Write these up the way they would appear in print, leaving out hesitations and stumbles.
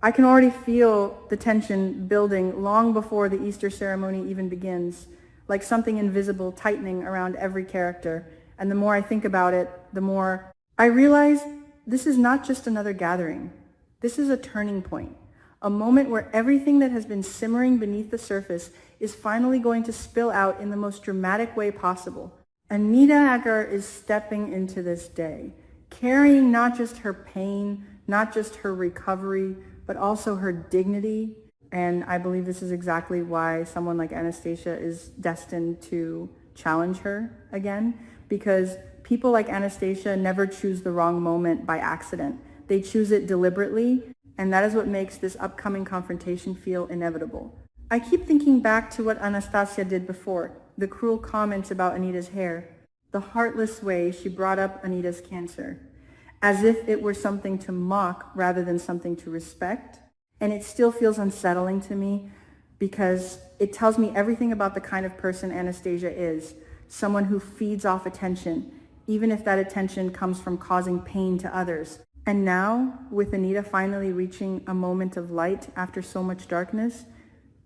I can already feel the tension building long before the Easter ceremony even begins, like something invisible tightening around every character. And the more I think about it, the more I realize this is not just another gathering. This is a turning point, a moment where everything that has been simmering beneath the surface is finally going to spill out in the most dramatic way possible. Anita Agar is stepping into this day, carrying not just her pain, not just her recovery, but also her dignity. And I believe this is exactly why someone like Anastasia is destined to challenge her again, because people like Anastasia never choose the wrong moment by accident. They choose it deliberately, and that is what makes this upcoming confrontation feel inevitable. I keep thinking back to what Anastasia did before, the cruel comments about Anita's hair, the heartless way she brought up Anita's cancer, as if it were something to mock rather than something to respect. And it still feels unsettling to me because it tells me everything about the kind of person Anastasia is, someone who feeds off attention, even if that attention comes from causing pain to others. And now, with Anita finally reaching a moment of light after so much darkness,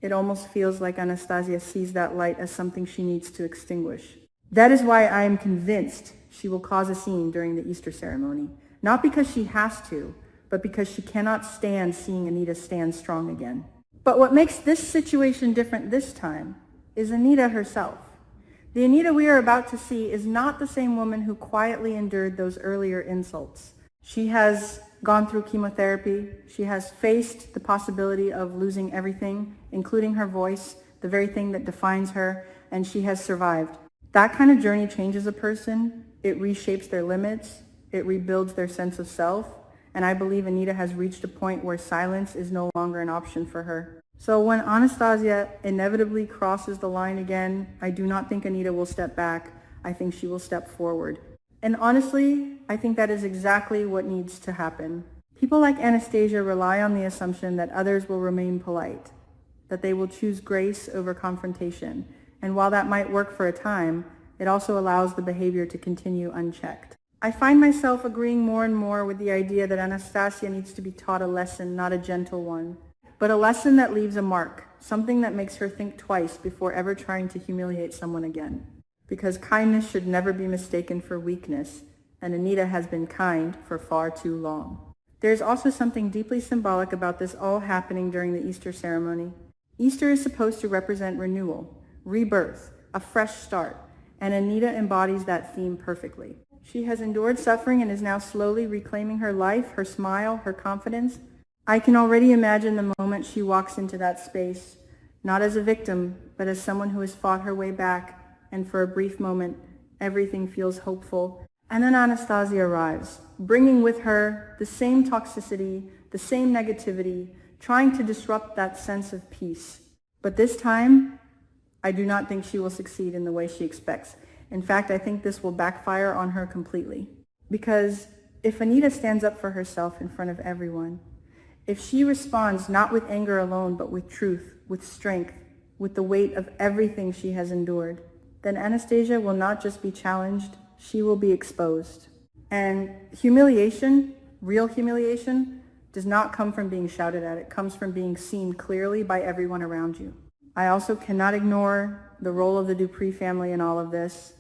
it almost feels like Anastasia sees that light as something she needs to extinguish. That is why I am convinced she will cause a scene during the Easter ceremony. Not because she has to, but because she cannot stand seeing Anita stand strong again. But what makes this situation different this time is Anita herself. The Anita we are about to see is not the same woman who quietly endured those earlier insults. She has gone through chemotherapy. She has faced the possibility of losing everything, including her voice, the very thing that defines her, and she has survived. That kind of journey changes a person. It reshapes their limits. It rebuilds their sense of self. And I believe Anita has reached a point where silence is no longer an option for her. So when Anastasia inevitably crosses the line again, I do not think Anita will step back. I think she will step forward. And honestly, I think that is exactly what needs to happen. People like Anastasia rely on the assumption that others will remain polite, that they will choose grace over confrontation. And while that might work for a time, it also allows the behavior to continue unchecked. I find myself agreeing more and more with the idea that Anastasia needs to be taught a lesson, not a gentle one, but a lesson that leaves a mark, something that makes her think twice before ever trying to humiliate someone again. Because kindness should never be mistaken for weakness, and Anita has been kind for far too long. There's also something deeply symbolic about this all happening during the Easter ceremony. Easter is supposed to represent renewal, rebirth, a fresh start, and Anita embodies that theme perfectly. She has endured suffering and is now slowly reclaiming her life, her smile, her confidence. I can already imagine the moment she walks into that space, not as a victim, but as someone who has fought her way back, and for a brief moment, everything feels hopeful. And then Anastasia arrives, bringing with her the same toxicity, the same negativity, trying to disrupt that sense of peace. But this time, I do not think she will succeed in the way she expects. In fact, I think this will backfire on her completely. Because if Anita stands up for herself in front of everyone, if she responds not with anger alone, but with truth, with strength, with the weight of everything she has endured, then Anastasia will not just be challenged, she will be exposed. And humiliation, real humiliation, does not come from being shouted at. It comes from being seen clearly by everyone around you. I also cannot ignore the role of the Dupree family in all of this.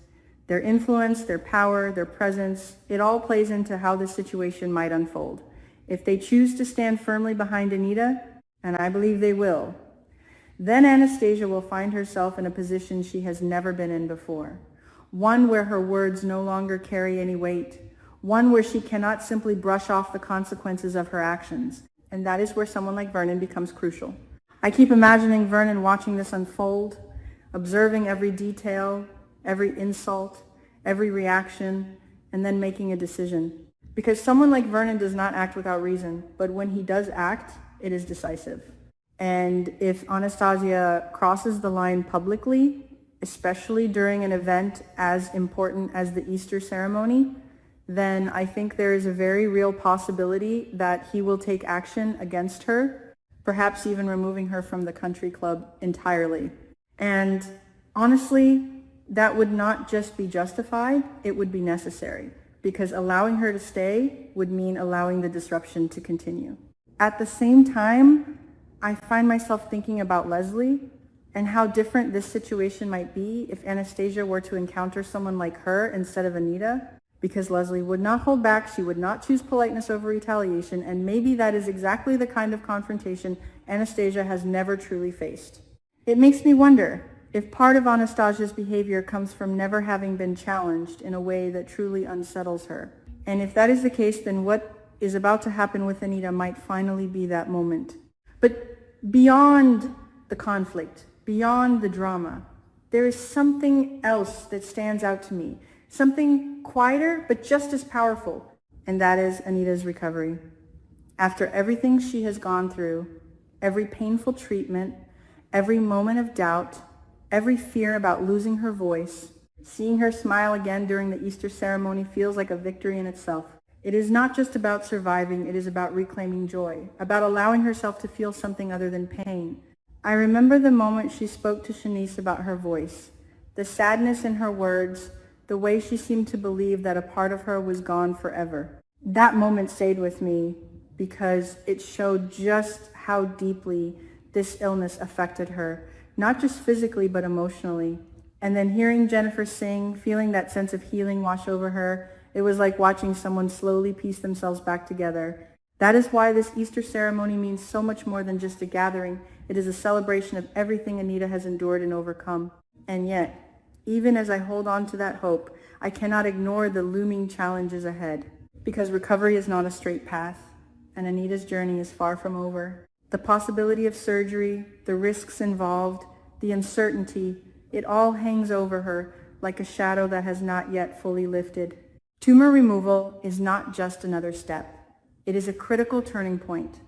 Their influence, their power, their presence, it all plays into how this situation might unfold. If they choose to stand firmly behind Anita, and I believe they will, then Anastasia will find herself in a position she has never been in before. One where her words no longer carry any weight. One where she cannot simply brush off the consequences of her actions. And that is where someone like Vernon becomes crucial. I keep imagining Vernon watching this unfold, observing every detail, every insult, every reaction, and then making a decision. Because someone like Vernon does not act without reason, but when he does act, it is decisive. And if Anastasia crosses the line publicly, especially during an event as important as the Easter ceremony, then I think there is a very real possibility that he will take action against her, perhaps even removing her from the country club entirely. And honestly, that would not just be justified, it would be necessary, because allowing her to stay would mean allowing the disruption to continue. At the same time, I find myself thinking about Leslie and how different this situation might be if Anastasia were to encounter someone like her instead of Anita, because Leslie would not hold back, she would not choose politeness over retaliation, and maybe that is exactly the kind of confrontation Anastasia has never truly faced. It makes me wonder if part of Anastasia's behavior comes from never having been challenged in a way that truly unsettles her. And if that is the case, then what is about to happen with Anita might finally be that moment. But beyond the conflict, beyond the drama, there is something else that stands out to me. Something quieter, but just as powerful. And that is Anita's recovery. After everything she has gone through, every painful treatment, every moment of doubt, every fear about losing her voice, seeing her smile again during the Easter ceremony feels like a victory in itself. It is not just about surviving, it is about reclaiming joy, about allowing herself to feel something other than pain. I remember the moment she spoke to Shanice about her voice, the sadness in her words, the way she seemed to believe that a part of her was gone forever. That moment stayed with me because it showed just how deeply this illness affected her, not just physically but emotionally. And then hearing Jennifer sing, feeling that sense of healing wash over her, it was like watching someone slowly piece themselves back together. That is why this Easter ceremony means so much more than just a gathering. It is a celebration of everything Anita has endured and overcome. And yet, even as I hold on to that hope, I cannot ignore the looming challenges ahead. Because recovery is not a straight path, and Anita's journey is far from over. The possibility of surgery, the risks involved, the uncertainty, it all hangs over her like a shadow that has not yet fully lifted. Tumor removal is not just another step. It is a critical turning point,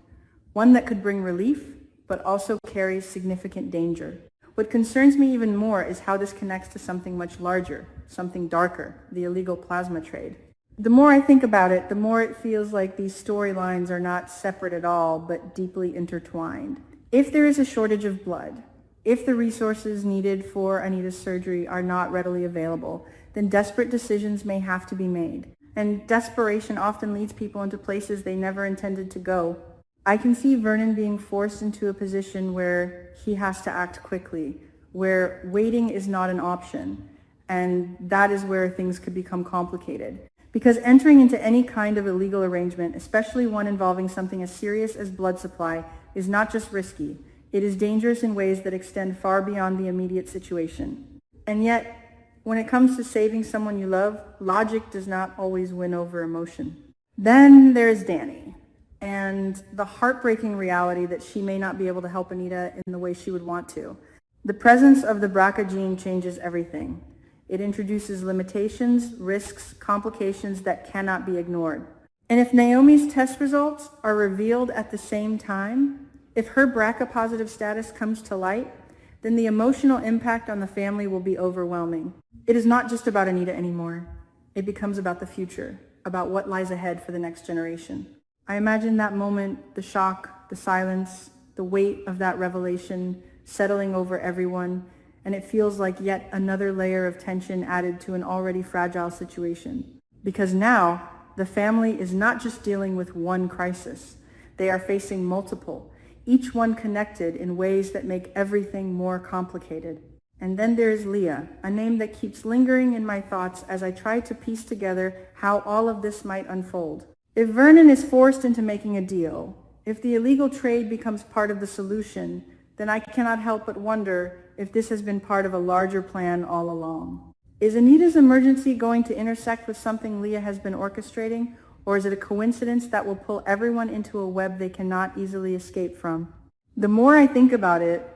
one that could bring relief, but also carries significant danger. What concerns me even more is how this connects to something much larger, something darker, the illegal plasma trade. The more I think about it, the more it feels like these storylines are not separate at all, but deeply intertwined. If there is a shortage of blood, if the resources needed for Anita's surgery are not readily available, then desperate decisions may have to be made. And desperation often leads people into places they never intended to go. I can see Vernon being forced into a position where he has to act quickly, where waiting is not an option, and that is where things could become complicated. Because entering into any kind of illegal arrangement, especially one involving something as serious as blood supply, is not just risky, it is dangerous in ways that extend far beyond the immediate situation. And yet, when it comes to saving someone you love, logic does not always win over emotion. Then there's Danny, and the heartbreaking reality that she may not be able to help Anita in the way she would want to. The presence of the BRCA gene changes everything. It introduces limitations, risks, complications that cannot be ignored. And if Naomi's test results are revealed at the same time, if her BRCA positive status comes to light, then the emotional impact on the family will be overwhelming. It is not just about Anita anymore. It becomes about the future, about what lies ahead for the next generation. I imagine that moment, the shock, the silence, the weight of that revelation settling over everyone, and it feels like yet another layer of tension added to an already fragile situation. Because now, the family is not just dealing with one crisis. They are facing multiple, each one connected in ways that make everything more complicated. And then there is Leah, a name that keeps lingering in my thoughts as I try to piece together how all of this might unfold. If Vernon is forced into making a deal, if the illegal trade becomes part of the solution, then I cannot help but wonder if this has been part of a larger plan all along. Is Anita's emergency going to intersect with something Leah has been orchestrating, or is it a coincidence that will pull everyone into a web they cannot easily escape from? The more I think about it,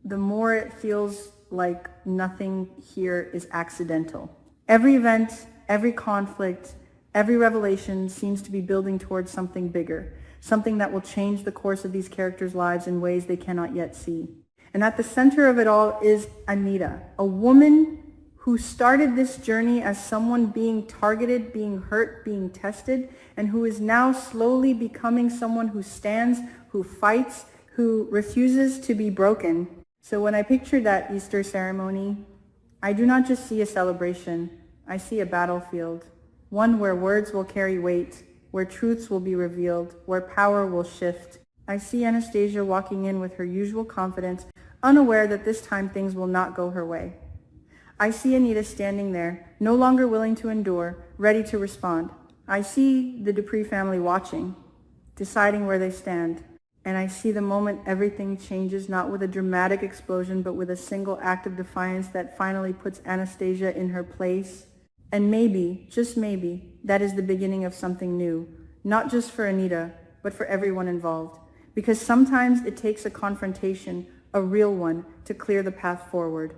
the more it feels like nothing here is accidental. Every event, every conflict, every revelation seems to be building towards something bigger, something that will change the course of these characters' lives in ways they cannot yet see. And at the center of it all is Anita, a woman who started this journey as someone being targeted, being hurt, being tested, and who is now slowly becoming someone who stands, who fights, who refuses to be broken. So when I picture that Easter ceremony, I do not just see a celebration, I see a battlefield, one where words will carry weight, where truths will be revealed, where power will shift. I see Anastasia walking in with her usual confidence, unaware that this time things will not go her way. I see Anita standing there, no longer willing to endure, ready to respond. I see the Dupree family watching, deciding where they stand. And I see the moment everything changes, not with a dramatic explosion, but with a single act of defiance that finally puts Anastasia in her place. And maybe, just maybe, that is the beginning of something new, not just for Anita, but for everyone involved. Because sometimes it takes a confrontation, a real one, to clear the path forward.